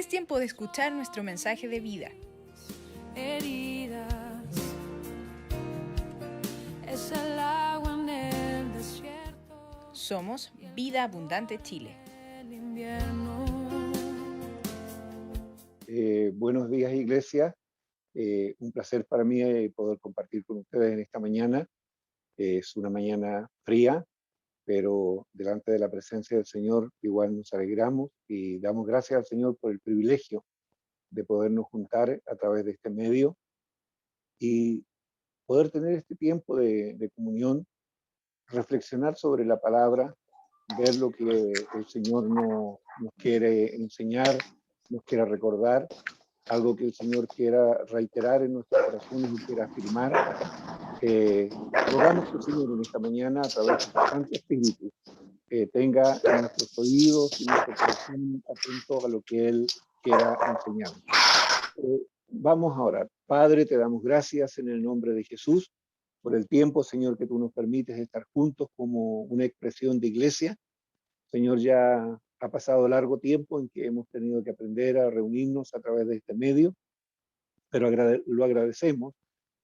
Es tiempo de escuchar nuestro mensaje de vida. Heridas, es el agua en el desierto. Somos Vida Abundante Chile. El invierno. Buenos días, iglesia. Un placer para mí poder compartir con ustedes en esta mañana. Es una mañana fría, pero delante de la presencia del Señor igual nos alegramos y damos gracias al Señor por el privilegio de podernos juntar a través de este medio y poder tener este tiempo de comunión, reflexionar sobre la palabra, ver lo que el Señor nos quiere enseñar, nos quiere recordar, algo que el Señor quiera reiterar en nuestros corazones y quiera afirmar. Rogamos que el Señor en esta mañana, a través de su Santo Espíritu, tenga nuestros oídos y nuestro corazón atentos a lo que Él quiera enseñar. Vamos a orar. Padre, te damos gracias en el nombre de Jesús por el tiempo, Señor, que tú nos permites estar juntos como una expresión de iglesia. Señor, ya ha pasado largo tiempo en que hemos tenido que aprender a reunirnos a través de este medio, pero lo agradecemos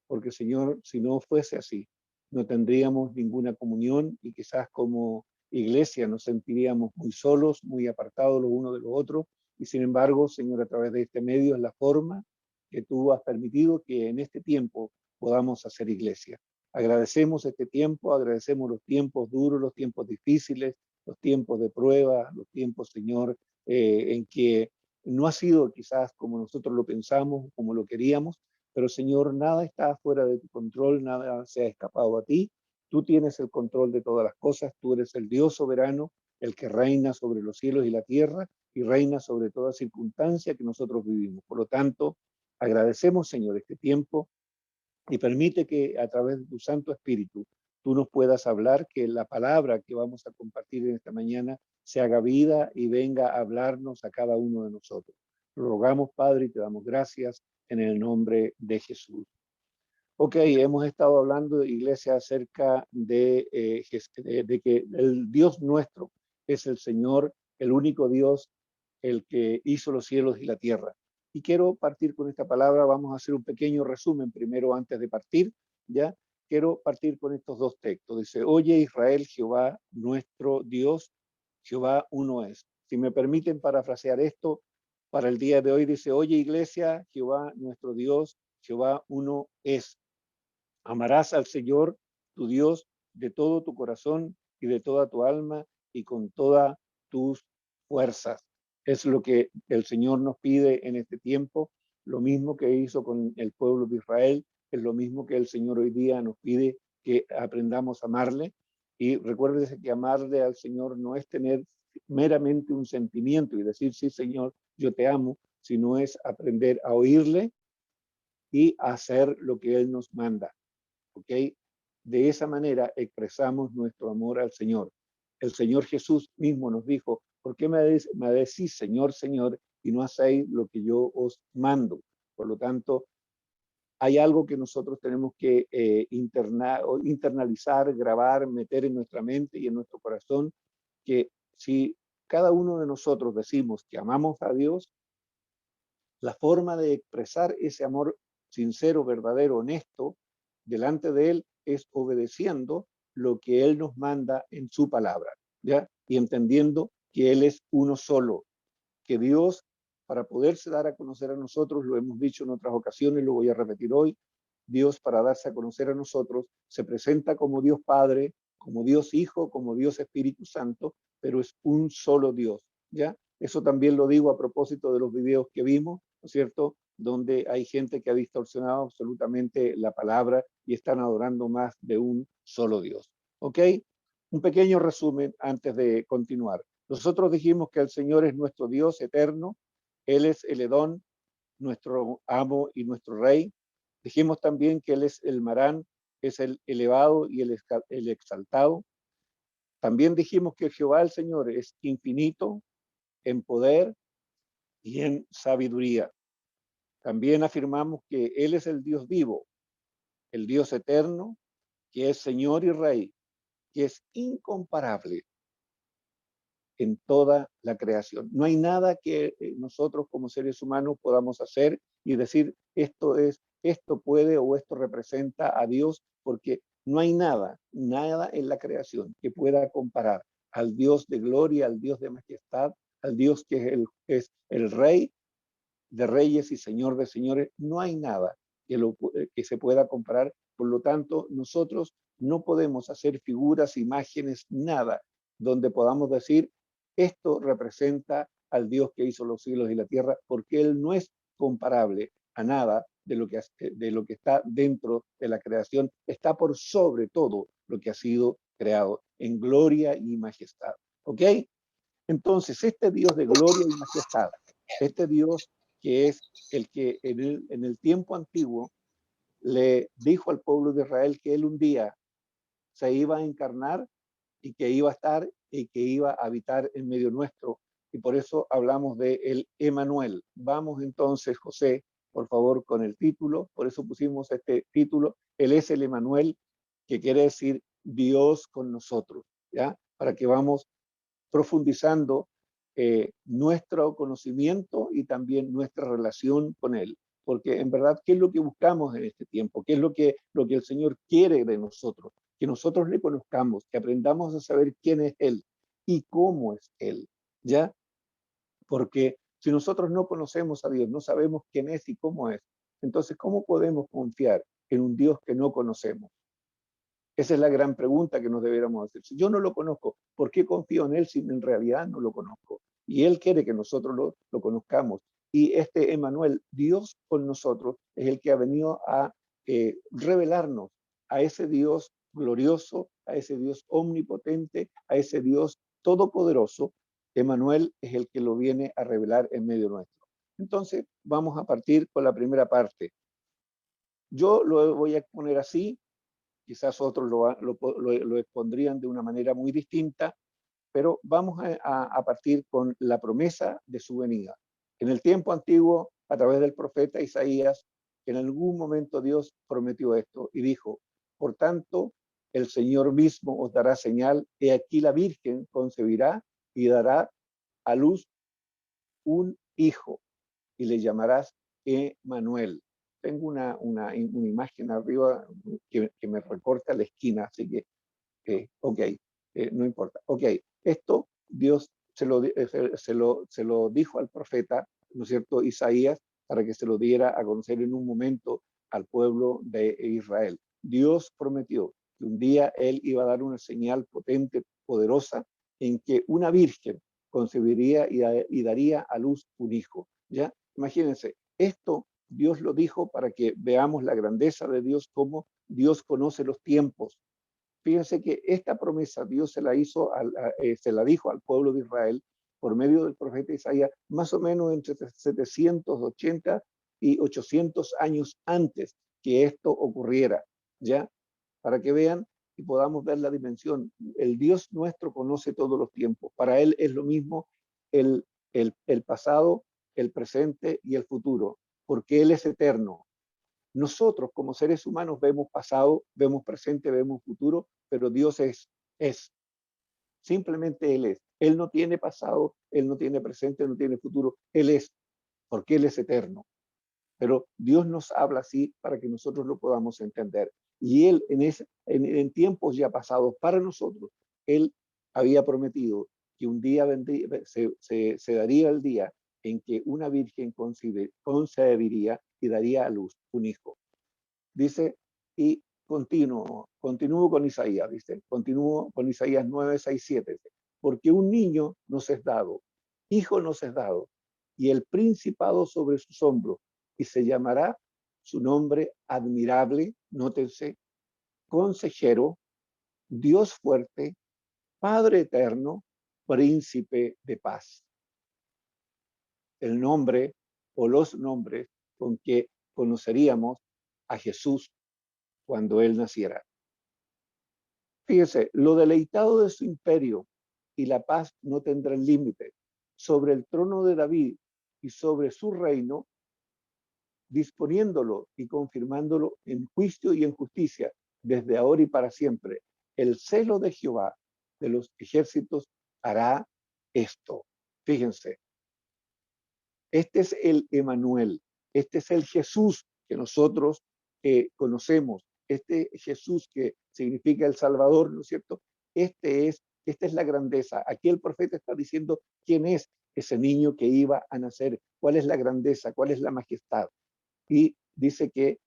porque, Señor, si no fuese así, no tendríamos ninguna comunión y quizás como iglesia nos sentiríamos muy solos, muy apartados los unos de los otros. Y sin embargo, Señor, a través de este medio es la forma que tú has permitido que en este tiempo podamos hacer iglesia. Agradecemos este tiempo, agradecemos los tiempos duros, los tiempos difíciles, los tiempos de prueba, los tiempos, Señor, en que no ha sido quizás como nosotros lo pensamos, como lo queríamos, pero Señor, nada está fuera de tu control, nada se ha escapado a ti. Tú tienes el control de todas las cosas, tú eres el Dios soberano, el que reina sobre los cielos y la tierra y reina sobre toda circunstancia que nosotros vivimos. Por lo tanto, agradecemos, Señor, este tiempo y permite que a través de tu Santo Espíritu tú nos puedas hablar, que la palabra que vamos a compartir en esta mañana se haga vida y venga a hablarnos a cada uno de nosotros. Lo rogamos, Padre, y te damos gracias en el nombre de Jesús. Ok, hemos estado hablando, iglesia, acerca de que el Dios nuestro es el Señor, el único Dios, el que hizo los cielos y la tierra. Y quiero partir con esta palabra, vamos a hacer un pequeño resumen primero antes de partir, ¿ya? Quiero partir con estos dos textos. Dice, oye Israel, Jehová nuestro Dios, Jehová uno es. Si me permiten parafrasear esto, para el día de hoy dice, oye iglesia, Jehová nuestro Dios, Jehová uno es. Amarás al Señor, tu Dios, de todo tu corazón y de toda tu alma y con todas tus fuerzas. Es lo que el Señor nos pide en este tiempo, lo mismo que hizo con el pueblo de Israel, es lo mismo que el Señor hoy día nos pide que aprendamos a amarle. Y recuérdese que amarle al Señor no es tener meramente un sentimiento y decir, sí, Señor, yo te amo, sino es aprender a oírle y a hacer lo que Él nos manda. ¿Ok? De esa manera expresamos nuestro amor al Señor. El Señor Jesús mismo nos dijo, ¿por qué me decís Señor, Señor, y no hacéis lo que yo os mando? Por lo tanto, hay algo que nosotros tenemos que internalizar, grabar, meter en nuestra mente y en nuestro corazón, que si cada uno de nosotros decimos que amamos a Dios, la forma de expresar ese amor sincero, verdadero, honesto, delante de Él es obedeciendo lo que Él nos manda en su palabra, ¿ya? Y entendiendo que Él es uno solo, que Dios, para poderse dar a conocer a nosotros, lo hemos dicho en otras ocasiones, lo voy a repetir hoy, Dios para darse a conocer a nosotros se presenta como Dios Padre, como Dios Hijo, como Dios Espíritu Santo, pero es un solo Dios, ¿ya? Eso también lo digo a propósito de los videos que vimos, ¿no es cierto?, donde hay gente que ha distorsionado absolutamente la palabra y están adorando más de un solo Dios. ¿Ok? Un pequeño resumen antes de continuar. Nosotros dijimos que el Señor es nuestro Dios eterno, Él es el Edón, nuestro amo y nuestro rey. Dijimos también que Él es el Marán, es el elevado y el exaltado. También dijimos que Jehová el Señor es infinito en poder y en sabiduría. También afirmamos que Él es el Dios vivo, el Dios eterno, que es Señor y Rey, que es incomparable. en toda la creación. No hay nada que nosotros como seres humanos podamos hacer y decir esto puede o esto representa a Dios, porque no hay nada en la creación que pueda comparar al Dios de gloria, al Dios de majestad, al Dios que es el Rey de reyes y Señor de señores. No hay nada que se pueda comparar. Por lo tanto, nosotros no podemos hacer figuras, imágenes, nada donde podamos decir esto representa al Dios que hizo los cielos y la tierra, porque Él no es comparable a nada de lo que está dentro de la creación. Está por sobre todo lo que ha sido creado en gloria y majestad. ¿Ok? Entonces, este Dios de gloria y majestad, este Dios que es el que en el tiempo antiguo le dijo al pueblo de Israel que Él un día se iba a encarnar y que iba a estar y que iba a habitar en medio nuestro. Y por eso hablamos de el Emanuel. Vamos entonces, José, por favor, con el título. Por eso pusimos este título. Él es el Emanuel, que quiere decir Dios con nosotros, ¿ya? Para que vamos profundizando nuestro conocimiento y también nuestra relación con Él. Porque en verdad, ¿qué es lo que buscamos en este tiempo? ¿Qué es lo que el Señor quiere de nosotros? Que nosotros le conozcamos, que aprendamos a saber quién es Él y cómo es Él, ¿ya? Porque si nosotros no conocemos a Dios, no sabemos quién es y cómo es, entonces, ¿cómo podemos confiar en un Dios que no conocemos? Esa es la gran pregunta que nos deberíamos hacer. Si yo no lo conozco, ¿por qué confío en Él si en realidad no lo conozco? Y Él quiere que nosotros lo conozcamos. Y este Emanuel, Dios con nosotros, es el que ha venido a revelarnos a ese Dios glorioso, a ese Dios omnipotente, a ese Dios todopoderoso. Emanuel es el que lo viene a revelar en medio nuestro. Entonces, vamos a partir con la primera parte. Yo lo voy a poner así. Quizás otros lo expondrían de una manera muy distinta, pero vamos a partir con la promesa de su venida. En el tiempo antiguo, a través del profeta Isaías, en algún momento Dios prometió esto y dijo, por tanto, el Señor mismo os dará señal, he aquí la Virgen concebirá y dará a luz un hijo y le llamarás Emanuel. Tengo una imagen arriba que me recorta la esquina, así que, ok, no importa. Ok, esto Dios se lo dijo al profeta, ¿no es cierto?, Isaías, para que se lo diera a conocer en un momento al pueblo de Israel. Dios prometió que un día Él iba a dar una señal potente, poderosa, en que una virgen concebiría y daría a luz un hijo, ¿ya? Imagínense, esto Dios lo dijo para que veamos la grandeza de Dios, cómo Dios conoce los tiempos. Fíjense que esta promesa Dios se la dijo al pueblo de Israel por medio del profeta Isaías, más o menos entre 780 y 800 años antes que esto ocurriera, ¿ya? Para que vean y podamos ver la dimensión. El Dios nuestro conoce todos los tiempos. Para Él es lo mismo el pasado, el presente y el futuro, porque Él es eterno. Nosotros como seres humanos vemos pasado, vemos presente, vemos futuro, pero Dios es. Simplemente Él es. Él no tiene pasado, Él no tiene presente, no tiene futuro. Él es, porque Él es eterno. Pero Dios nos habla así para que nosotros lo podamos entender. Y Él en tiempos ya pasados para nosotros, Él había prometido que un día se daría el día en que una virgen concebiría y daría a luz un hijo. Dice, y continúo con Isaías, dice, continúo con Isaías 9, 6, 7, dice, porque un niño nos es dado, hijo nos es dado, y el principado sobre sus hombros, y se llamará su nombre admirable, nótense, consejero, Dios fuerte, Padre eterno, príncipe de paz. El nombre o los nombres con que conoceríamos a Jesús cuando Él naciera. Fíjese, lo deleitado de su imperio y la paz no tendrán límite. Sobre el trono de David y sobre su reino, disponiéndolo y confirmándolo en juicio y en justicia, desde ahora y para siempre. El celo de Jehová de los ejércitos hará esto. Fíjense, este es el Emanuel, este es el Jesús que nosotros conocemos, este Jesús que significa el Salvador, ¿no es cierto? Esta es la grandeza. Aquí el profeta está diciendo quién es ese niño que iba a nacer, cuál es la grandeza, cuál es la majestad. Y dice que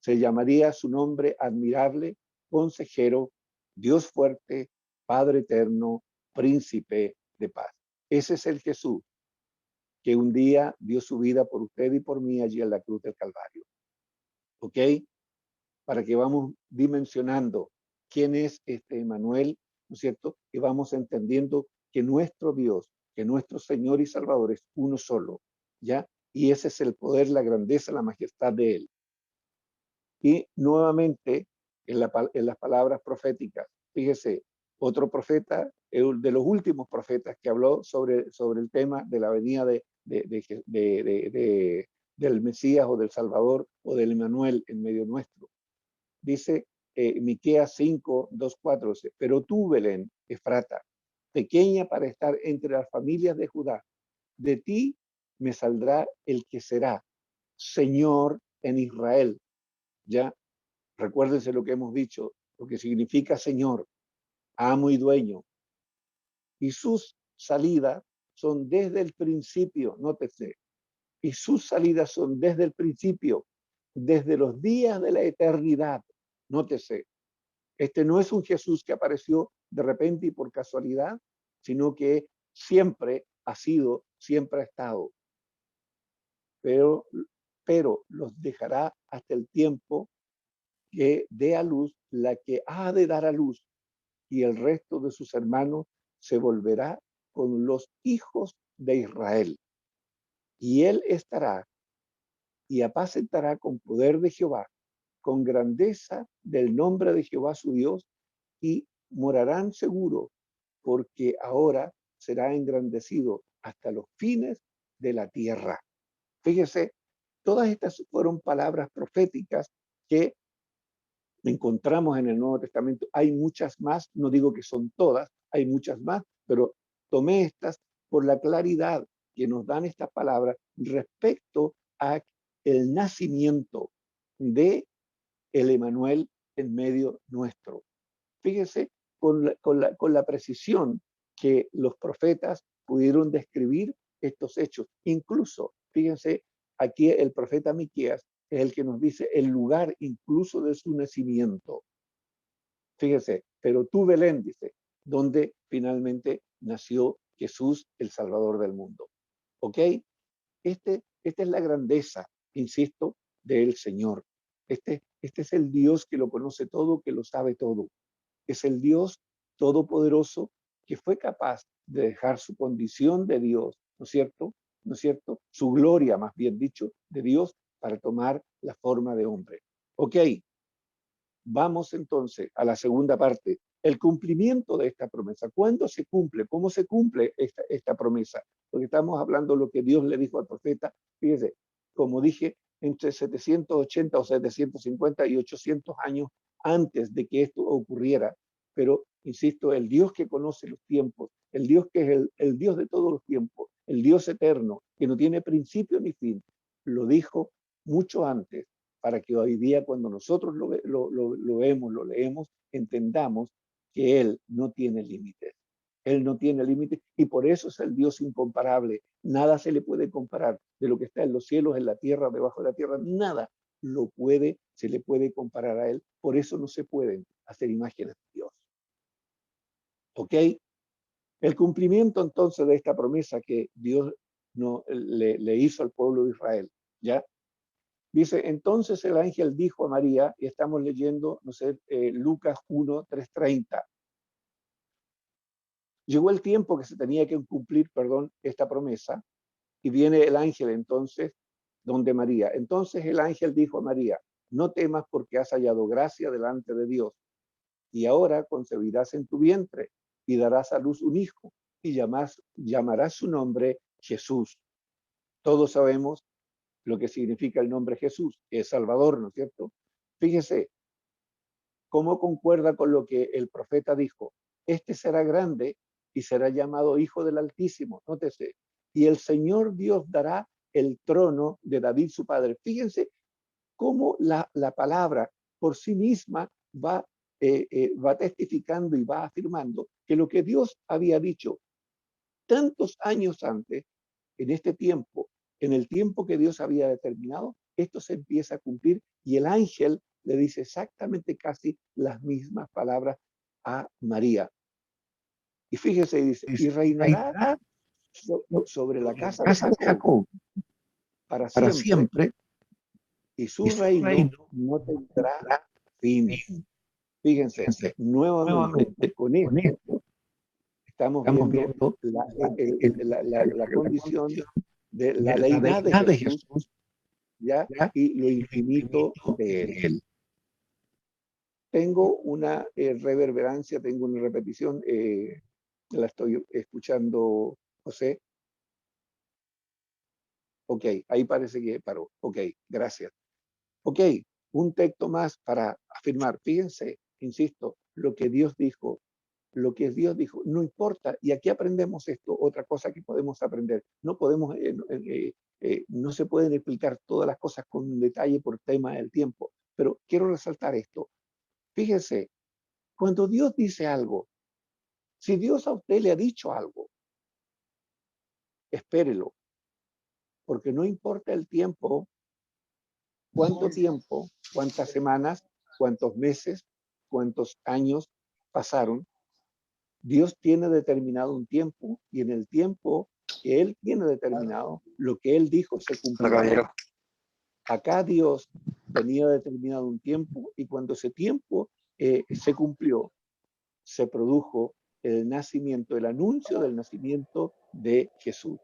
se llamaría su nombre admirable, consejero, Dios fuerte, Padre eterno, príncipe de paz. Ese es el Jesús que un día dio su vida por usted y por mí allí en la cruz del Calvario. ¿Ok? Para que vamos dimensionando quién es este Emanuel, ¿no es cierto? Y vamos entendiendo que nuestro Dios, que nuestro Señor y Salvador es uno solo, ¿ya? Y ese es el poder, la grandeza, la majestad de Él. Y nuevamente, en las palabras proféticas, fíjese, otro profeta, de los últimos profetas que habló sobre el tema de la venida del Mesías o del Salvador o del Emanuel en medio nuestro. Dice Miqueas 5, 2, 4, pero tú, Belén, Efrata, pequeña para estar entre las familias de Judá, de ti me saldrá el que será Señor en Israel. Ya, recuérdense lo que hemos dicho, lo que significa Señor, amo y dueño. Y sus salidas son desde el principio, nótese, y sus salidas son desde el principio, desde los días de la eternidad. Nótese, este no es un Jesús que apareció de repente y por casualidad, sino que siempre ha sido, siempre ha estado. Pero los dejará hasta el tiempo que dé a luz la que ha de dar a luz, y el resto de sus hermanos se volverá con los hijos de Israel. Y él estará y apacentará con poder de Jehová, con grandeza del nombre de Jehová su Dios, y morarán seguro, porque ahora será engrandecido hasta los fines de la tierra. Fíjese, todas estas fueron palabras proféticas que encontramos en el Nuevo Testamento. Hay muchas más, no digo que son todas, hay muchas más, pero tomé estas por la claridad que nos dan estas palabras respecto a el nacimiento de el Emanuel en medio nuestro. Fíjese con la precisión que los profetas pudieron describir estos hechos. Incluso, fíjense, aquí el profeta Miqueas es el que nos dice el lugar incluso de su nacimiento. Fíjese, pero tú, Belén, dice, donde finalmente nació Jesús, el Salvador del mundo. ¿Ok? Esta es la grandeza, insisto, del Señor. Este es el Dios que lo conoce todo, que lo sabe todo. Es el Dios todopoderoso que fue capaz de dejar su condición de Dios, ¿no es cierto? ¿No es cierto? Su gloria, más bien dicho, de Dios para tomar la forma de hombre. Ok, vamos entonces a la segunda parte, el cumplimiento de esta promesa. ¿Cuándo se cumple? ¿Cómo se cumple esta promesa? Porque estamos hablando de lo que Dios le dijo al profeta. Fíjese, como dije, entre 780 o 750 y 800 años antes de que esto ocurriera. Pero, insisto, el Dios que conoce los tiempos, el Dios que es el Dios de todos los tiempos, el Dios eterno, que no tiene principio ni fin, lo dijo mucho antes, para que hoy día cuando nosotros lo vemos, lo leemos, entendamos que Él no tiene límites. Él no tiene límites y por eso es el Dios incomparable. Nada se le puede comparar de lo que está en los cielos, en la tierra, debajo de la tierra. Nada se le puede comparar a Él. Por eso no se pueden hacer imágenes de Dios. ¿Ok? El cumplimiento entonces de esta promesa que Dios le hizo al pueblo de Israel, ¿ya? Dice, entonces el ángel dijo a María, y estamos leyendo, no sé, Lucas 1, 3:30. Llegó el tiempo que se tenía que cumplir, esta promesa, y viene el ángel entonces, donde María. Entonces el ángel dijo a María, no temas porque has hallado gracia delante de Dios, y ahora concebirás en tu vientre, y darás a luz un hijo, y llamarás su nombre Jesús. Todos sabemos lo que significa el nombre Jesús, que es Salvador, ¿no es cierto? Fíjese cómo concuerda con lo que el profeta dijo. Este será grande y será llamado Hijo del Altísimo. Nótese. Y el Señor Dios dará el trono de David su padre. Fíjense cómo la palabra por sí misma va testificando y va afirmando que lo que Dios había dicho tantos años antes, en este tiempo, en el tiempo que Dios había determinado, esto se empieza a cumplir y el ángel le dice exactamente casi las mismas palabras a María. Y fíjese, dice, y reinará sobre la casa de Jacob para siempre, y su reino no tendrá fin. Fíjense, nuevamente con esto estamos viendo la condición de la deidad de Jesús, ¿ya? Y lo infinito de él. Tengo una reverberancia, tengo una repetición, la estoy escuchando, José. Ok, ahí parece que paró. Ok, gracias. Ok, un texto más para afirmar. Fíjense, insisto, lo que Dios dijo, no importa. Y aquí aprendemos esto, otra cosa que podemos aprender. No podemos, no se pueden explicar todas las cosas con detalle por tema del tiempo, pero quiero resaltar esto. Fíjense, cuando Dios dice algo, si Dios a usted le ha dicho algo, espérelo, porque no importa el tiempo, cuánto tiempo, cuántas semanas, cuántos meses, cuántos años pasaron, Dios tiene determinado un tiempo y en el tiempo que Él tiene determinado, lo que Él dijo se cumplirá. Acá Dios tenía determinado un tiempo y cuando ese tiempo se cumplió, se produjo el nacimiento, el anuncio del nacimiento de Jesús.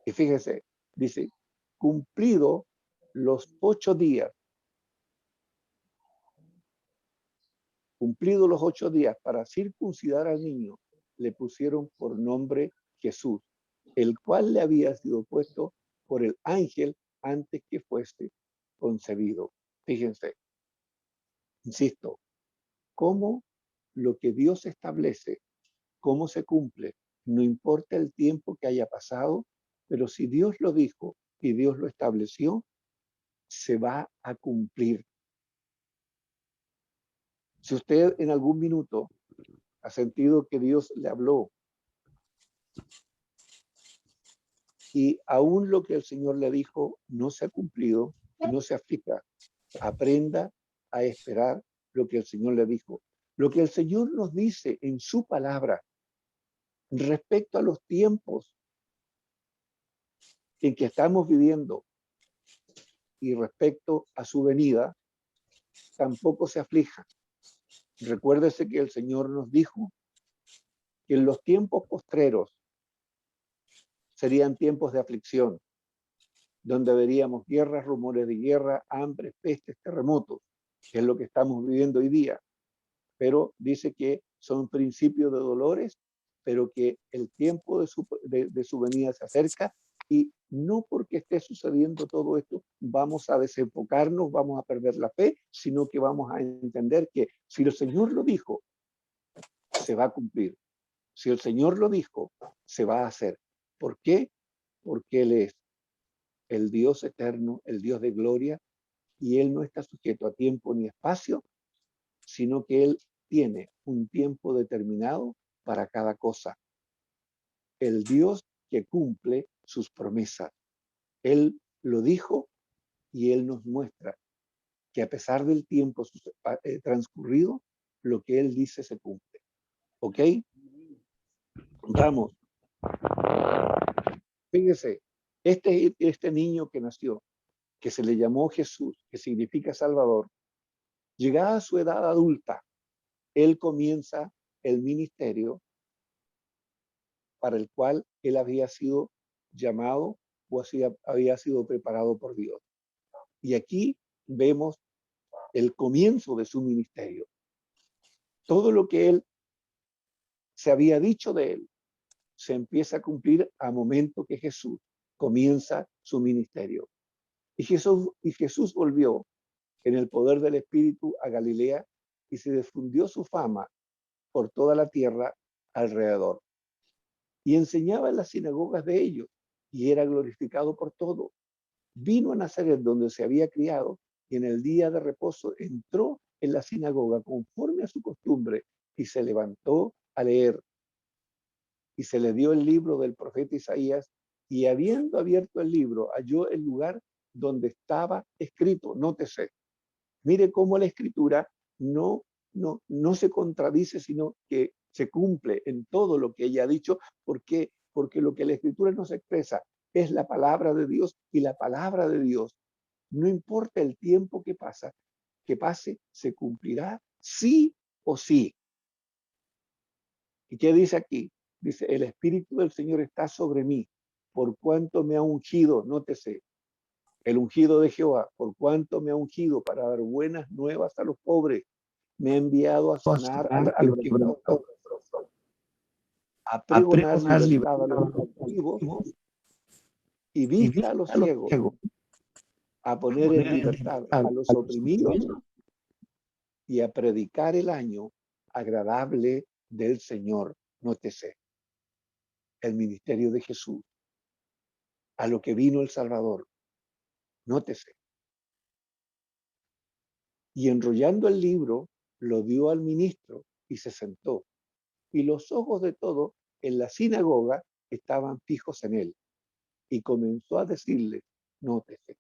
Y fíjese, dice, cumplido los 8 días, cumplidos los 8 días para circuncidar al niño, le pusieron por nombre Jesús, el cual le había sido puesto por el ángel antes que fuese concebido. Fíjense, insisto, cómo lo que Dios establece, cómo se cumple, no importa el tiempo que haya pasado, pero si Dios lo dijo y Dios lo estableció, se va a cumplir. Si usted en algún minuto ha sentido que Dios le habló y aún lo que el Señor le dijo no se ha cumplido, no se aflija, aprenda a esperar lo que el Señor le dijo. Lo que el Señor nos dice en su palabra respecto a los tiempos en que estamos viviendo y respecto a su venida, tampoco se aflija. Recuérdese que el Señor nos dijo que en los tiempos postreros serían tiempos de aflicción, donde veríamos guerras, rumores de guerra, hambre, pestes, terremotos, que es lo que estamos viviendo hoy día. Pero dice que son principios de dolores, pero que el tiempo de su venida se acerca y no porque esté sucediendo todo esto vamos a desenfocarnos, vamos a perder la fe, sino que vamos a entender que si el Señor lo dijo, se va a cumplir. Si el Señor lo dijo, se va a hacer. ¿Por qué? Porque Él es el Dios eterno, el Dios de gloria, y Él no está sujeto a tiempo ni espacio, sino que Él tiene un tiempo determinado para cada cosa. El Dios que cumple sus promesas. Él lo dijo y Él nos muestra que a pesar del tiempo transcurrido, lo que Él dice se cumple. ¿Ok? Vamos. Fíjese, este niño que nació, que se le llamó Jesús, que significa Salvador, llegada a su edad adulta, él comienza el ministerio para el cual él había sido llamado o había sido preparado por Dios. Y aquí vemos el comienzo de su ministerio. Todo lo que él se había dicho de él se empieza a cumplir a momento que Jesús comienza su ministerio. Y Jesús volvió en el poder del Espíritu a Galilea y se difundió su fama por toda la tierra alrededor. Y enseñaba en las sinagogas de ellos, y era glorificado por todo. Vino a Nazaret, donde se había criado, y en el día de reposo entró en la sinagoga conforme a su costumbre, y se levantó a leer. Y se le dio el libro del profeta Isaías, y habiendo abierto el libro, halló el lugar donde estaba escrito. Nótese, mire cómo la escritura no se contradice, sino que se cumple en todo lo que ella ha dicho. ¿Por qué? Porque lo que la escritura nos expresa es la palabra de Dios, y la palabra de Dios, no importa el tiempo que pase, se cumplirá sí o sí. ¿Y qué dice aquí? Dice, el Espíritu del Señor está sobre mí, por cuanto me ha ungido. Nótese, el ungido de Jehová, por cuanto me ha ungido para dar buenas nuevas a los pobres. Me ha enviado a sanar a los quebrantados, a pregonar libertad a los cautivos y vista a los ciegos, a poner en libertad a los oprimidos y a predicar el año agradable del Señor. Nótese, el ministerio de Jesús, a lo que vino el Salvador. Nótese. Y enrollando el libro, lo dio al ministro y se sentó. Y los ojos de todos en la sinagoga estaban fijos en él. Y comenzó a decirle, nótese,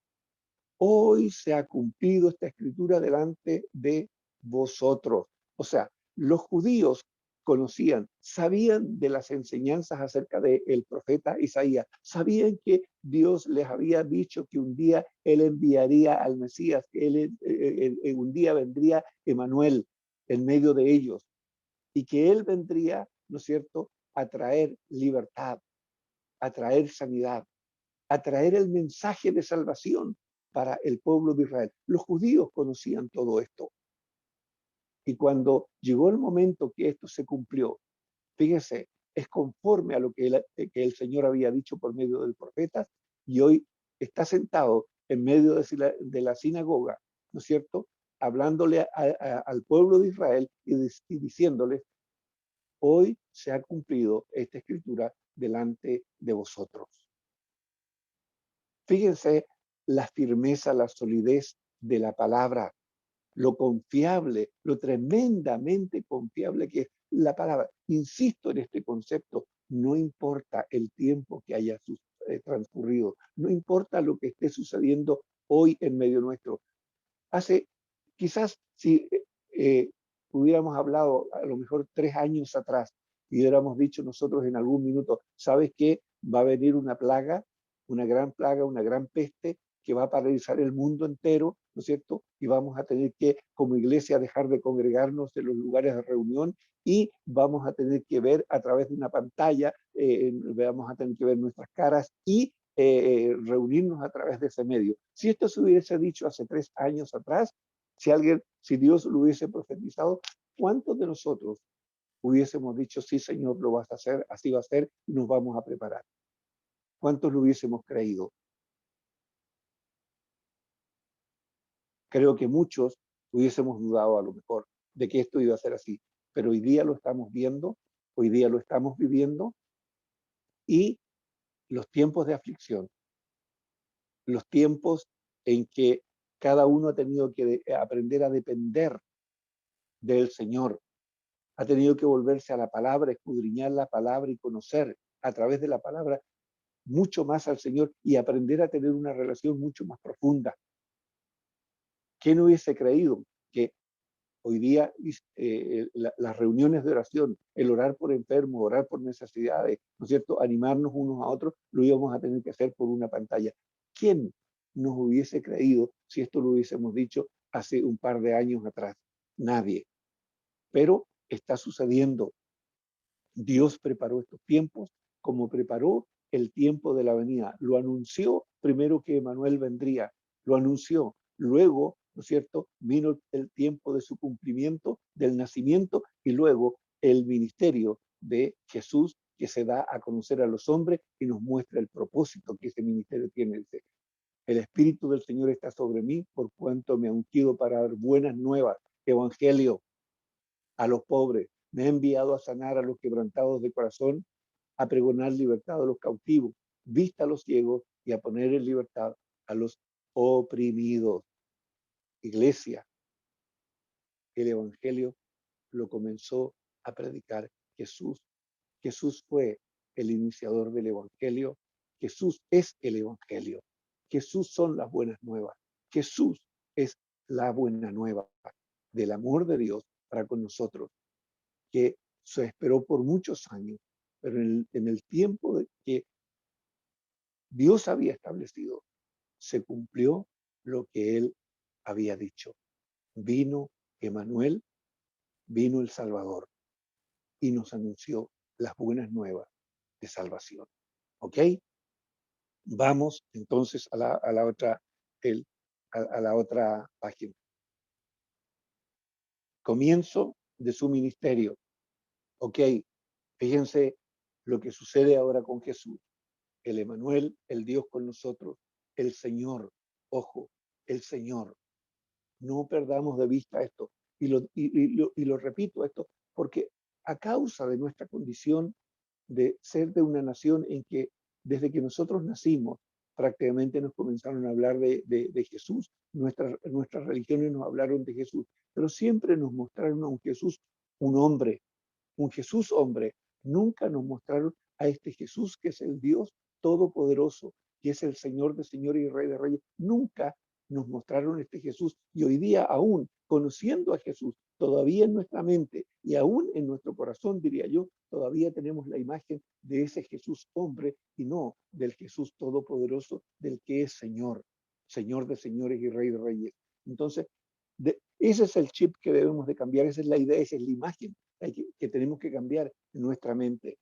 hoy se ha cumplido esta escritura delante de vosotros. O sea, los judíos conocían, sabían de las enseñanzas acerca del profeta Isaías, sabían que Dios les había dicho que un día él enviaría al Mesías, que un día vendría Emmanuel en medio de ellos, y que él vendría, ¿no es cierto?, a traer libertad, a traer sanidad, a traer el mensaje de salvación para el pueblo de Israel. Los judíos conocían todo esto. Y cuando llegó el momento que esto se cumplió, fíjese, es conforme a lo que el Señor había dicho por medio del profeta, y hoy está sentado en medio de la sinagoga, ¿no es cierto?, hablándole al pueblo de Israel y diciéndoles, hoy se ha cumplido esta escritura delante de vosotros. Fíjense la firmeza, la solidez de la palabra, lo confiable, lo tremendamente confiable que es la palabra. Insisto en este concepto, no importa el tiempo que haya transcurrido, no importa lo que esté sucediendo hoy en medio nuestro. Quizás si hubiéramos hablado a lo mejor 3 años atrás y hubiéramos dicho nosotros en algún minuto, ¿sabes qué? Va a venir una plaga, una gran peste que va a paralizar el mundo entero, ¿no es cierto? Y vamos a tener que, como iglesia, dejar de congregarnos en los lugares de reunión y vamos a tener que ver a través de una pantalla, vamos a tener que ver nuestras caras y reunirnos a través de ese medio. Si esto se hubiese dicho hace 3 años atrás, si Dios lo hubiese profetizado, ¿cuántos de nosotros hubiésemos dicho, sí, Señor, lo vas a hacer, así va a ser, y nos vamos a preparar? ¿Cuántos lo hubiésemos creído? Creo que muchos hubiésemos dudado a lo mejor de que esto iba a ser así, pero hoy día lo estamos viendo, hoy día lo estamos viviendo, y los tiempos de aflicción, los tiempos en que cada uno ha tenido que aprender a depender del Señor, ha tenido que volverse a la palabra, escudriñar la palabra y conocer a través de la palabra mucho más al Señor y aprender a tener una relación mucho más profunda. ¿Quién hubiese creído que hoy día las reuniones de oración, el orar por enfermos, orar por necesidades, ¿no es cierto?, animarnos unos a otros, lo íbamos a tener que hacer por una pantalla? ¿Quién nos hubiese creído si esto lo hubiésemos dicho hace un par de años atrás? Nadie. Pero está sucediendo. Dios preparó estos tiempos como preparó el tiempo de la venida. Lo anunció primero que Emmanuel vendría, lo anunció. Luego, ¿no es cierto?, vino el tiempo de su cumplimiento, del nacimiento, y luego el ministerio de Jesús, que se da a conocer a los hombres y nos muestra el propósito que ese ministerio tiene. Dice, el Espíritu del Señor está sobre mí, por cuanto me ha ungido para dar buenas nuevas, evangelio, a los pobres. Me ha enviado a sanar a los quebrantados de corazón, a pregonar libertad a los cautivos, vista a los ciegos y a poner en libertad a los oprimidos. Iglesia, el Evangelio lo comenzó a predicar Jesús. Jesús fue el iniciador del Evangelio. Jesús es el Evangelio. Jesús son las buenas nuevas. Jesús es la buena nueva del amor de Dios para con nosotros, que se esperó por muchos años, pero en el tiempo de que Dios había establecido, se cumplió lo que Él había dicho. Vino Emanuel, vino el Salvador y nos anunció las buenas nuevas de salvación. ¿Ok? Vamos entonces a la otra, a la otra página. Comienzo de su ministerio. ¿Ok? Fíjense lo que sucede ahora con Jesús. El Emanuel, el Dios con nosotros, el Señor, ojo, el Señor. No perdamos de vista esto. Y lo repito esto, porque a causa de nuestra condición de ser de una nación en que desde que nosotros nacimos, prácticamente nos comenzaron a hablar de Jesús, nuestras religiones nos hablaron de Jesús, pero siempre nos mostraron a un Jesús, un Jesús hombre. Nunca nos mostraron a este Jesús que es el Dios todopoderoso, que es el Señor de señores y Rey de reyes. Nunca nos mostraron este Jesús, y hoy día aún conociendo a Jesús, todavía en nuestra mente y aún en nuestro corazón, diría yo, todavía tenemos la imagen de ese Jesús hombre y no del Jesús todopoderoso, del que es Señor, Señor de señores y Rey de reyes. Entonces, ese es el chip que debemos de cambiar, esa es la idea, esa es la imagen que tenemos que cambiar en nuestra mente.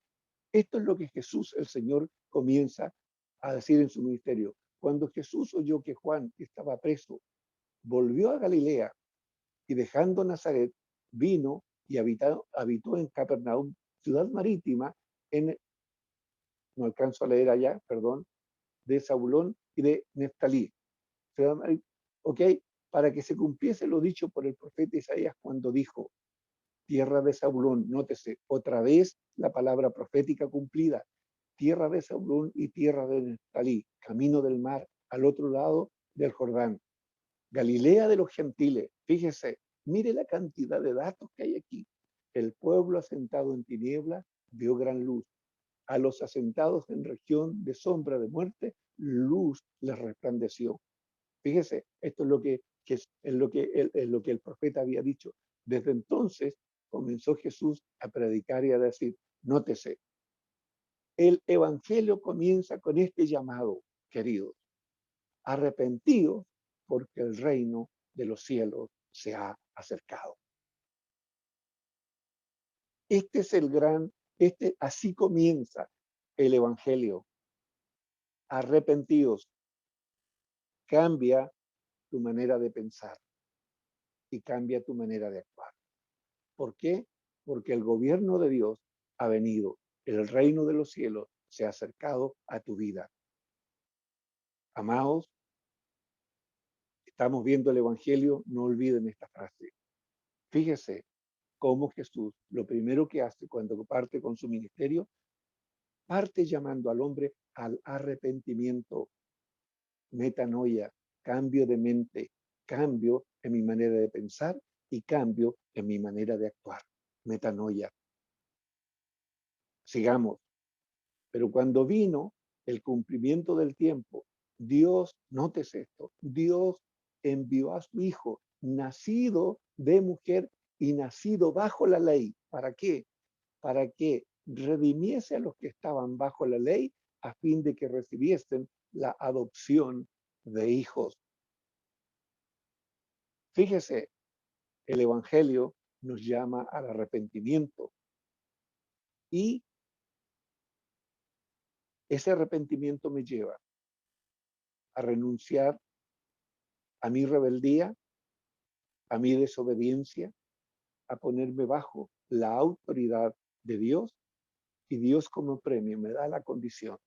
Esto es lo que Jesús, el Señor, comienza a decir en su ministerio. Cuando Jesús oyó que Juan estaba preso, volvió a Galilea y dejando Nazaret, vino y habitó en Capernaum, ciudad marítima, no alcanzo a leer allá, perdón, de Zabulón y de Neftalí. ¿Ok? Para que se cumpliese lo dicho por el profeta Isaías cuando dijo, tierra de Zabulón, nótese, otra vez la palabra profética cumplida, tierra de Zabulón y tierra de Neftalí, camino del mar, al otro lado del Jordán. Galilea de los gentiles, fíjese, mire la cantidad de datos que hay aquí. El pueblo asentado en tinieblas vio gran luz. A los asentados en región de sombra de muerte, luz les resplandeció. Fíjese, esto es lo que el profeta había dicho. Desde entonces comenzó Jesús a predicar y a decir, nótese, el evangelio comienza con este llamado, queridos, arrepentidos porque el reino de los cielos se ha acercado. Este es así comienza el evangelio. Arrepentidos. Cambia tu manera de pensar y cambia tu manera de actuar. ¿Por qué? Porque el gobierno de Dios ha venido. El reino de los cielos se ha acercado a tu vida. Amados, estamos viendo el evangelio, no olviden esta frase. Fíjese cómo Jesús, lo primero que hace cuando parte con su ministerio, parte llamando al hombre al arrepentimiento, metanoia, cambio de mente, cambio en mi manera de pensar y cambio en mi manera de actuar, metanoia. Sigamos. Pero cuando vino el cumplimiento del tiempo, Dios, nótese esto, Dios envió a su Hijo, nacido de mujer y nacido bajo la ley. ¿Para qué? Para que redimiese a los que estaban bajo la ley a fin de que recibiesen la adopción de hijos. Fíjese, el Evangelio nos llama al arrepentimiento y ese arrepentimiento me lleva a renunciar a mi rebeldía, a mi desobediencia, a ponerme bajo la autoridad de Dios, y Dios como premio me da la condición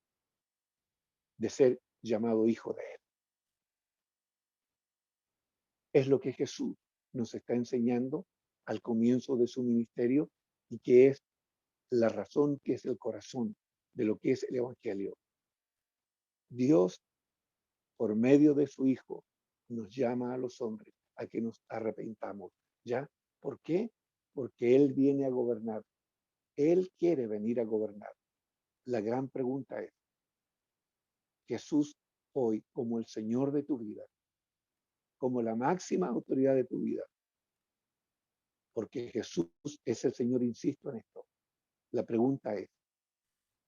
de ser llamado hijo de Él. Es lo que Jesús nos está enseñando al comienzo de su ministerio y que es la razón, que es el corazón de lo que es el Evangelio. Dios, por medio de su Hijo, nos llama a los hombres a que nos arrepentamos. ¿Ya? ¿Por qué? Porque Él viene a gobernar. Él quiere venir a gobernar. La gran pregunta es, Jesús hoy, como el Señor de tu vida, como la máxima autoridad de tu vida, porque Jesús es el Señor, insisto en esto. La pregunta es,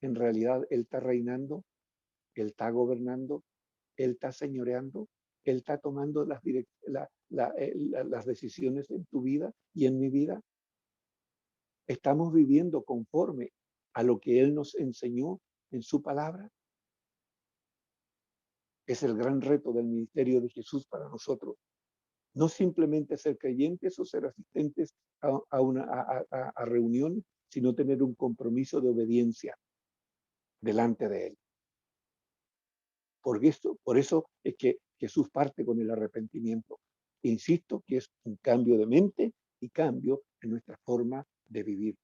¿en realidad Él está reinando? ¿Él está gobernando? ¿Él está señoreando? ¿Él está tomando las decisiones en tu vida y en mi vida? ¿Estamos viviendo conforme a lo que Él nos enseñó en su palabra? Es el gran reto del ministerio de Jesús para nosotros. No simplemente ser creyentes o ser asistentes a reuniones, sino tener un compromiso de obediencia delante de Él. Por eso es que Jesús parte con el arrepentimiento. Insisto que es un cambio de mente y cambio en nuestra forma de vivir.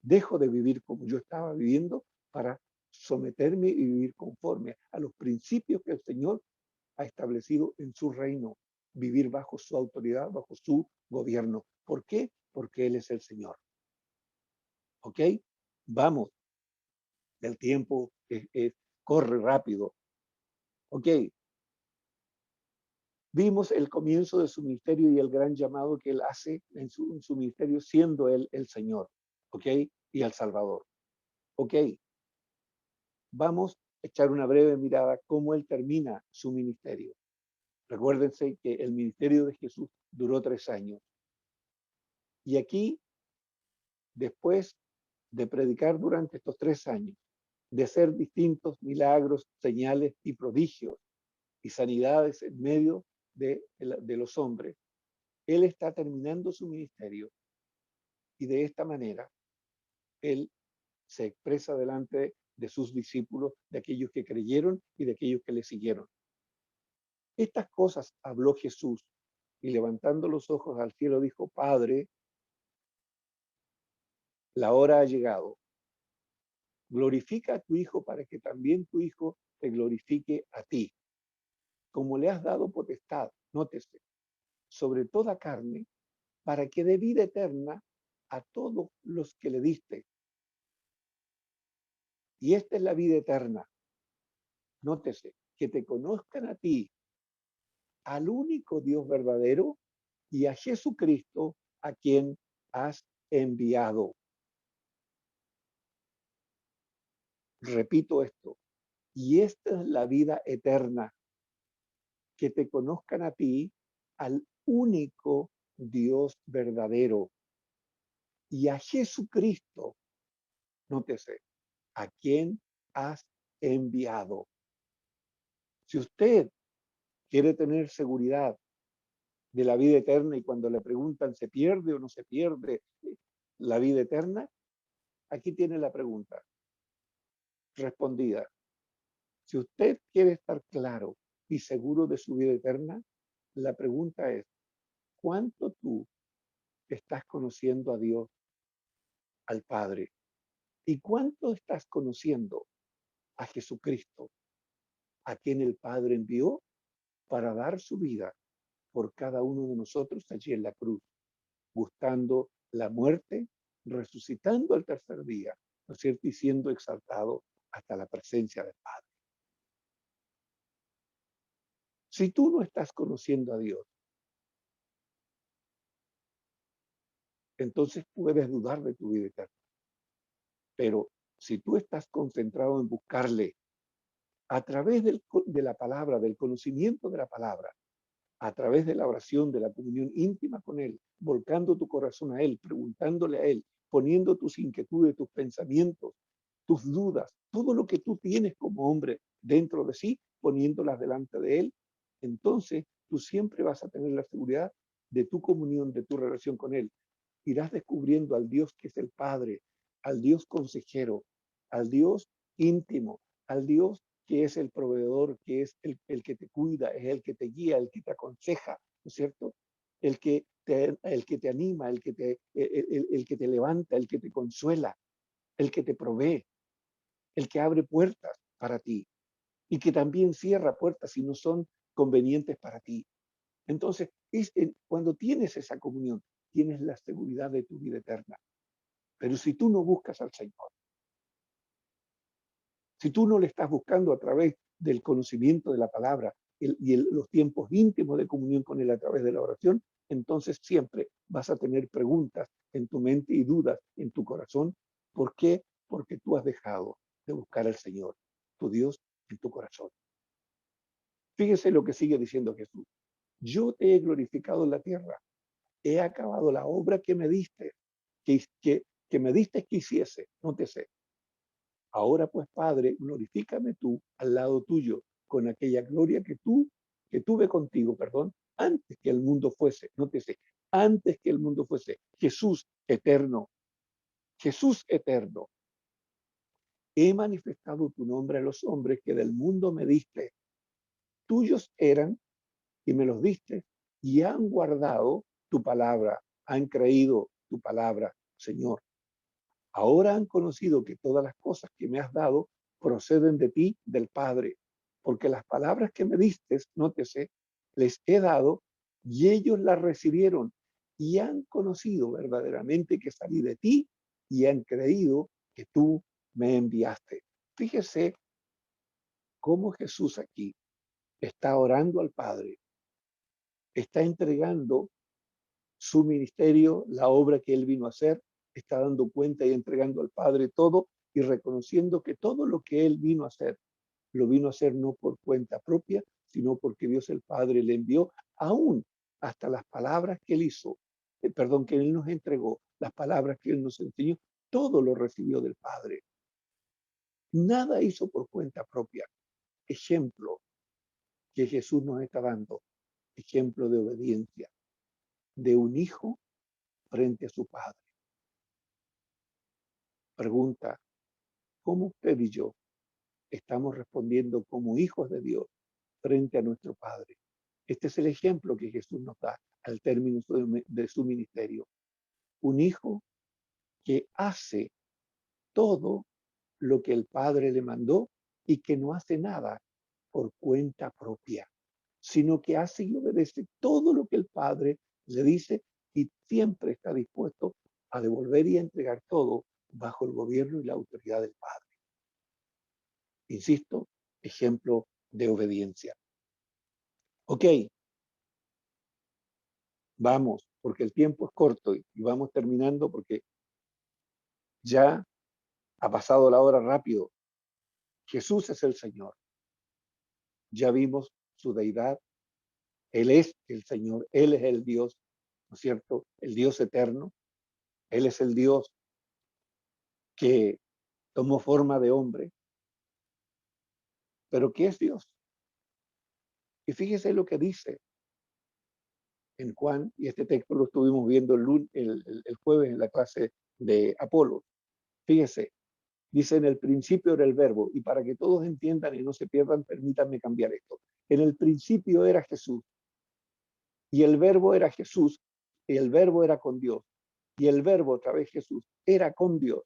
Dejo de vivir como yo estaba viviendo para someterme y vivir conforme a los principios que el Señor ha establecido en su reino, vivir bajo su autoridad, bajo su gobierno. ¿Por qué? Porque Él es el Señor. ¿Ok? Vamos, el tiempo corre rápido. ¿Ok? Vimos el comienzo de su ministerio y el gran llamado que Él hace en su ministerio, siendo Él el Señor. ¿Ok? Y el Salvador. ¿Ok? Vamos a echar una breve mirada cómo Él termina su ministerio. Recuérdense que el ministerio de Jesús duró 3 años. Y aquí, después de predicar durante estos 3 años, de hacer distintos milagros, señales y prodigios y sanidades en medio de los hombres, Él está terminando su ministerio y de esta manera Él se expresa delante de sus discípulos, de aquellos que creyeron y de aquellos que le siguieron. Estas cosas habló Jesús y levantando los ojos al cielo dijo: Padre, la hora ha llegado. Glorifica a tu Hijo para que también tu Hijo te glorifique a ti, como le has dado potestad, nótese, sobre toda carne, para que dé vida eterna a todos los que le diste. Y esta es la vida eterna, nótese, que te conozcan a ti, al único Dios verdadero, y a Jesucristo, a quien has enviado. Repito esto, y esta es la vida eterna, que te conozcan a ti, al único Dios verdadero, y a Jesucristo, nótese, a quien has enviado. Si usted quiere tener seguridad de la vida eterna y cuando le preguntan ¿se pierde o no se pierde la vida eterna? Aquí tiene la pregunta respondida. Si usted quiere estar claro y seguro de su vida eterna, la pregunta es, ¿cuánto tú estás conociendo a Dios, al Padre? ¿Y cuánto estás conociendo a Jesucristo, a quien el Padre envió para dar su vida por cada uno de nosotros allí en la cruz, gustando la muerte, resucitando al tercer día, ¿no es cierto? Y siendo exaltado hasta la presencia del Padre. Si tú no estás conociendo a Dios, entonces puedes dudar de tu vida eterna. Pero si tú estás concentrado en buscarle a través de la palabra, del conocimiento de la palabra, a través de la oración, de la comunión íntima con Él, volcando tu corazón a Él, preguntándole a Él, poniendo tus inquietudes, tus pensamientos, tus dudas, todo lo que tú tienes como hombre dentro de sí, poniéndolas delante de Él, entonces tú siempre vas a tener la seguridad de tu comunión, de tu relación con Él. Irás descubriendo al Dios que es el Padre, al Dios consejero, al Dios íntimo, al Dios que es el proveedor, que es el que te cuida, es el que te guía, el que te aconseja, ¿no es cierto? el que te anima, el que te levanta, el que te consuela, el que te provee, el que abre puertas para ti y que también cierra puertas si no son convenientes para ti. Entonces, cuando tienes esa comunión, tienes la seguridad de tu vida eterna. Pero si tú no buscas al Señor, si tú no le estás buscando a través del conocimiento de la palabra los tiempos íntimos de comunión con Él a través de la oración, entonces siempre vas a tener preguntas en tu mente y dudas en tu corazón. ¿Por qué? Porque tú has dejado de buscar al Señor, tu Dios, en tu corazón. Fíjese lo que sigue diciendo Jesús. Yo te he glorificado en la tierra. He acabado la obra que me diste, que me diste que hiciese. Nótese. Ahora pues, Padre, glorifícame tú al lado tuyo con aquella gloria que tuve contigo, perdón, antes que el mundo fuese. Nótese, antes que el mundo fuese. Jesús eterno, Jesús eterno. He manifestado tu nombre a los hombres que del mundo me diste. Tuyos eran y me los diste y han guardado tu palabra, han creído tu palabra, Señor. Ahora han conocido que todas las cosas que me has dado proceden de ti, del Padre, porque las palabras que me diste, nótese, les he dado y ellos las recibieron y han conocido verdaderamente que salí de ti y han creído que tú me enviaste. Fíjese cómo Jesús aquí está orando al Padre, está entregando su ministerio, la obra que él vino a hacer, está dando cuenta y entregando al Padre todo y reconociendo que todo lo que él vino a hacer, lo vino a hacer no por cuenta propia, sino porque Dios el Padre le envió, aún hasta las palabras que él hizo, que él nos entregó, las palabras que él nos enseñó, todo lo recibió del Padre. Nada hizo por cuenta propia. Ejemplo que Jesús nos está dando, ejemplo de obediencia, de un hijo frente a su Padre. Pregunta, ¿cómo usted y yo estamos respondiendo como hijos de Dios frente a nuestro Padre? Este es el ejemplo que Jesús nos da al término de su ministerio. Un hijo que hace todo lo que el Padre le mandó y que no hace nada por cuenta propia, sino que hace y obedece todo lo que el Padre le dice y siempre está dispuesto a devolver y a entregar todo bajo el gobierno y la autoridad del Padre. Insisto, ejemplo de obediencia. Ok, vamos, porque el tiempo es corto y vamos terminando porque ya ha pasado la hora rápido. Jesús es el Señor. Ya vimos su deidad. Él es el Señor. Él es el Dios, ¿no es cierto? El Dios eterno. Él es el Dios que tomó forma de hombre. Pero ¿qué es Dios? Y fíjese lo que dice en Juan, y este texto lo estuvimos viendo el jueves en la clase de Apolo. Fíjese, dice: en el principio era el verbo, y para que todos entiendan y no se pierdan, permítanme cambiar esto. En el principio era Jesús, y el verbo era Jesús, y el verbo era con Dios, y el verbo, otra vez Jesús, era con Dios.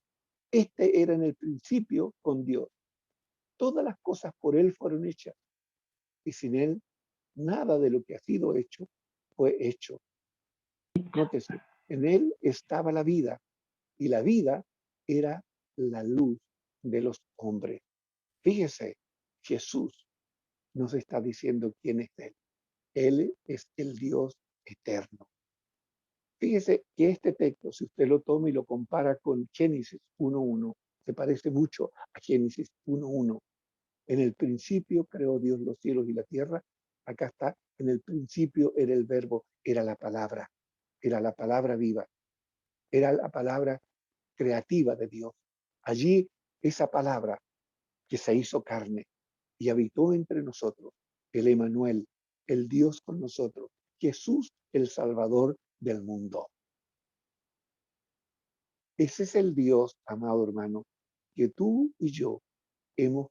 Este era en el principio con Dios. Todas las cosas por Él fueron hechas, y sin Él, nada de lo que ha sido hecho fue hecho. Nótese, en Él estaba la vida, y la vida era la luz de los hombres. Fíjese, Jesús nos está diciendo quién es Él. Él es el Dios eterno. Fíjese que este texto, si usted lo toma y lo compara con Génesis 1:1, se parece mucho a Génesis 1:1. En el principio creó Dios los cielos y la tierra. Acá está, en el principio era el verbo, era la palabra viva, era la palabra creativa de Dios. Allí esa palabra que se hizo carne y habitó entre nosotros, el Emmanuel, el Dios con nosotros, Jesús el Salvador del mundo. Ese es el Dios, amado hermano, que tú y yo hemos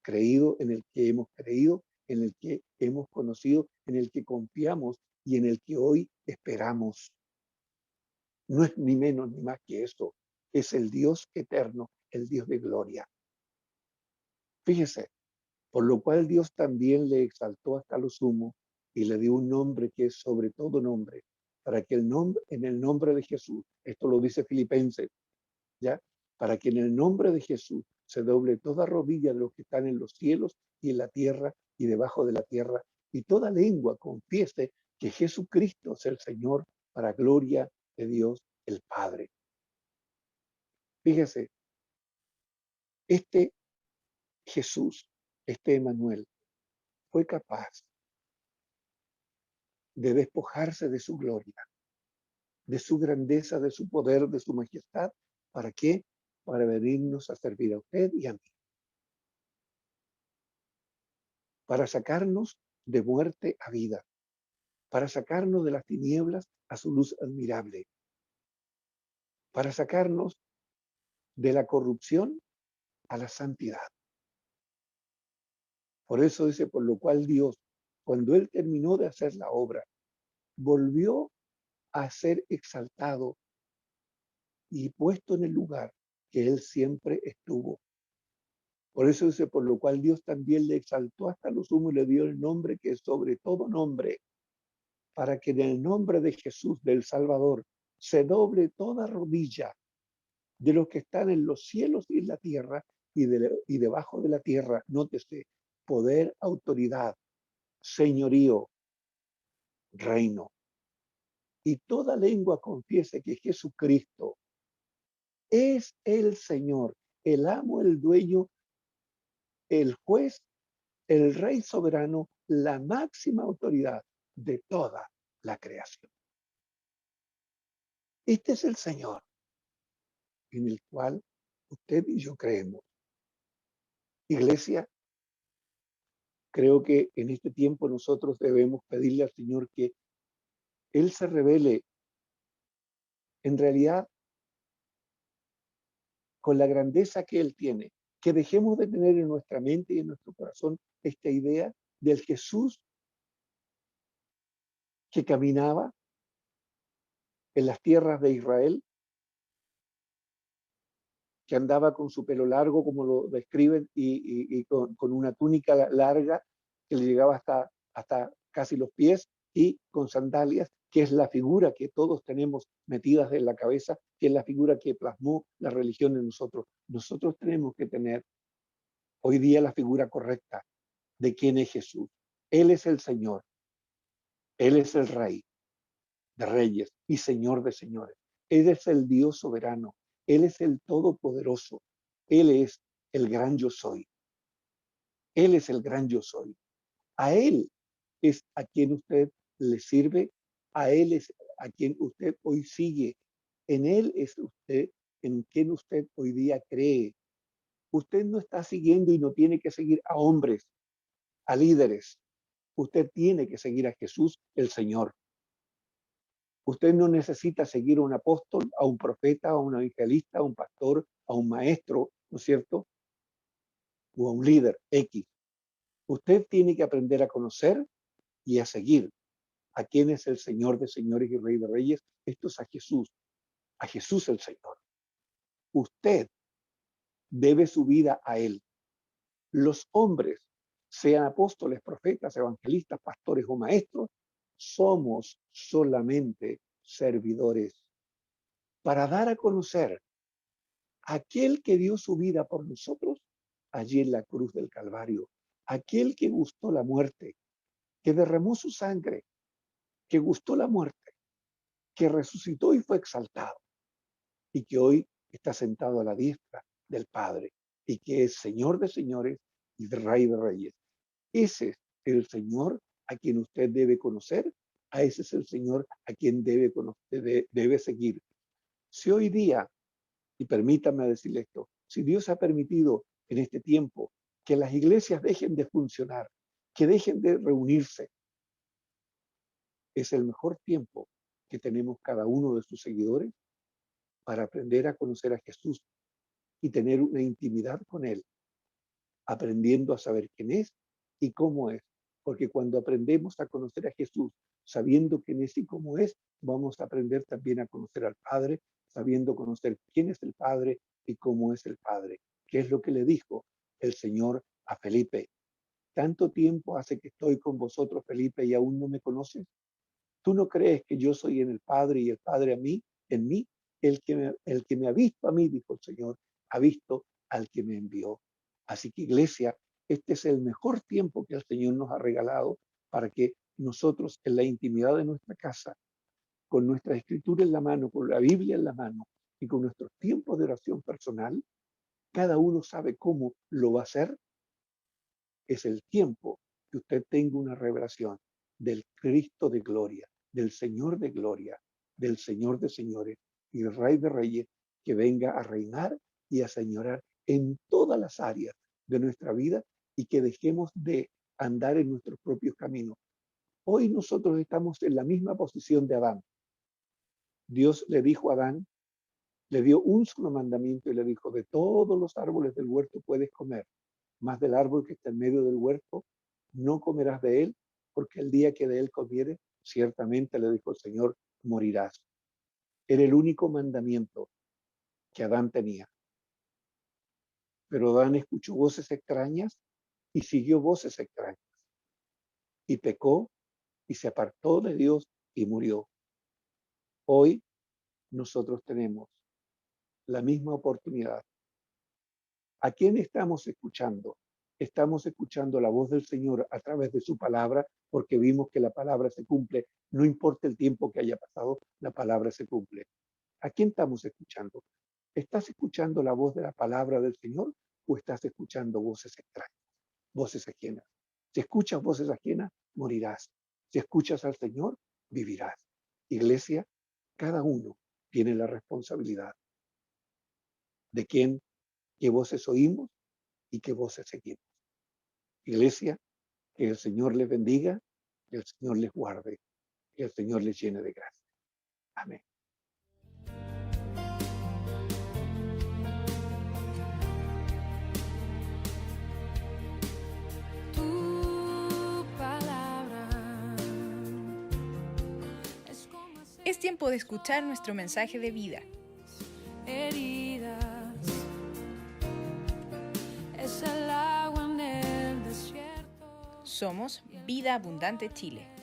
creído, en el que hemos creído en el que hemos conocido, en el que confiamos y en el que hoy esperamos. No es ni menos ni más que eso. Es el Dios eterno, el Dios de gloria. Fíjese, por lo cual Dios también le exaltó hasta lo sumo y le dio un nombre que es sobre todo nombre, para que en el nombre de Jesús, esto lo dice Filipenses, ¿ya? Para que en el nombre de Jesús se doble toda rodilla de los que están en los cielos y en la tierra y debajo de la tierra, y toda lengua confiese que Jesucristo es el Señor, para gloria de Dios el Padre. Fíjese, este Jesús, este Emanuel, fue capaz de despojarse de su gloria, de su grandeza, de su poder, de su majestad. ¿Para qué? Para venirnos a servir a usted y a mí. Para sacarnos de muerte a vida, para sacarnos de las tinieblas a su luz admirable, para sacarnos de la corrupción a la santidad. Por eso dice, por lo cual Dios, cuando Él terminó de hacer la obra, volvió a ser exaltado y puesto en el lugar que Él siempre estuvo. Por eso dice, por lo cual Dios también le exaltó hasta lo sumo y le dio el nombre que es sobre todo nombre, para que en el nombre de Jesús, del Salvador, se doble toda rodilla de los que están en los cielos y en la tierra y debajo de la tierra. Nótese, poder, autoridad, señorío, reino. Y toda lengua confiese que Jesucristo es el Señor, el amo, el dueño, el juez, el rey soberano, la máxima autoridad de toda la creación. Este es el Señor en el cual usted y yo creemos. Iglesia, creo que en este tiempo nosotros debemos pedirle al Señor que Él se revele en realidad con la grandeza que Él tiene, que dejemos de tener en nuestra mente y en nuestro corazón esta idea del Jesús que caminaba en las tierras de Israel, que andaba con su pelo largo, como lo describen, y con una túnica larga que le llegaba hasta casi los pies, y con sandalias, que es la figura que todos tenemos metidas en la cabeza, que es la figura que plasmó la religión en nosotros. Nosotros tenemos que tener hoy día la figura correcta de quién es Jesús. Él es el Señor, Él es el Rey de Reyes y Señor de Señores. Él es el Dios soberano, Él es el Todopoderoso, Él es el gran yo soy. Él es el gran yo soy. A Él es a quien usted le sirve, a Él es a quien usted hoy sigue, en Él es usted, en quien usted hoy día cree. Usted no está siguiendo y no tiene que seguir a hombres, a líderes. Usted tiene que seguir a Jesús, el Señor. Usted no necesita seguir a un apóstol, a un profeta, a un evangelista, a un pastor, a un maestro, ¿no es cierto? O a un líder X. Usted tiene que aprender a conocer y a seguir a quién es el Señor de señores y Rey de reyes. Esto es a Jesús el Señor. Usted debe su vida a Él. Los hombres, sean apóstoles, profetas, evangelistas, pastores o maestros, somos solamente servidores para dar a conocer a aquel que dio su vida por nosotros allí en la cruz del Calvario, aquel que gustó la muerte, que derramó su sangre, que gustó la muerte, que resucitó y fue exaltado, y que hoy está sentado a la diestra del Padre, y que es Señor de señores y Rey de reyes. Ese es el Señor a quien usted debe conocer, a ese es el Señor a quien debe seguir. Si hoy día, y permítanme decirle esto, si Dios ha permitido en este tiempo que las iglesias dejen de funcionar, que dejen de reunirse, es el mejor tiempo que tenemos cada uno de sus seguidores para aprender a conocer a Jesús y tener una intimidad con Él, aprendiendo a saber quién es y cómo es, Porque cuando aprendemos a conocer a Jesús, sabiendo quién es y cómo es, vamos a aprender también a conocer al Padre, sabiendo conocer quién es el Padre y cómo es el Padre. ¿Qué es lo que le dijo el Señor a Felipe? ¿Tanto tiempo hace que estoy con vosotros, Felipe, y aún no me conoces? ¿Tú no crees que yo soy en el Padre y el Padre a mí, en mí? El que me ha visto a mí, dijo el Señor, ha visto al que me envió. Así que, iglesia, este es el mejor tiempo que el Señor nos ha regalado para que nosotros en la intimidad de nuestra casa, con nuestra escritura en la mano, con la Biblia en la mano y con nuestros tiempos de oración personal, cada uno sabe cómo lo va a hacer. Es el tiempo que usted tenga una revelación del Cristo de gloria, del Señor de gloria, del Señor de señores y el Rey de reyes, que venga a reinar y a señorar en todas las áreas de nuestra vida y que dejemos de andar en nuestros propios caminos. Hoy nosotros estamos en la misma posición de Adán. Dios le dijo a Adán, le dio un solo mandamiento y le dijo, de todos los árboles del huerto puedes comer, más del árbol que está en medio del huerto, no comerás de él, porque el día que de él comieres, ciertamente, le dijo el Señor, morirás. Era el único mandamiento que Adán tenía. Pero Adán escuchó voces extrañas y siguió voces extrañas. Y pecó y se apartó de Dios y murió. Hoy nosotros tenemos la misma oportunidad. ¿A quién estamos escuchando? Estamos escuchando la voz del Señor a través de su palabra, porque vimos que la palabra se cumple. No importa el tiempo que haya pasado, la palabra se cumple. ¿A quién estamos escuchando? ¿Estás escuchando la voz de la palabra del Señor o estás escuchando voces extrañas, voces ajenas? Si escuchas voces ajenas, morirás. Si escuchas al Señor, vivirás. Iglesia, cada uno tiene la responsabilidad de qué voces oímos y qué voces seguimos. Iglesia, que el Señor les bendiga, que el Señor les guarde, que el Señor les llene de gracia. Amén. Tu palabra es como Es tiempo de escuchar nuestro mensaje de vida. heridas, es el agua en el desierto. Somos Vida Abundante Chile.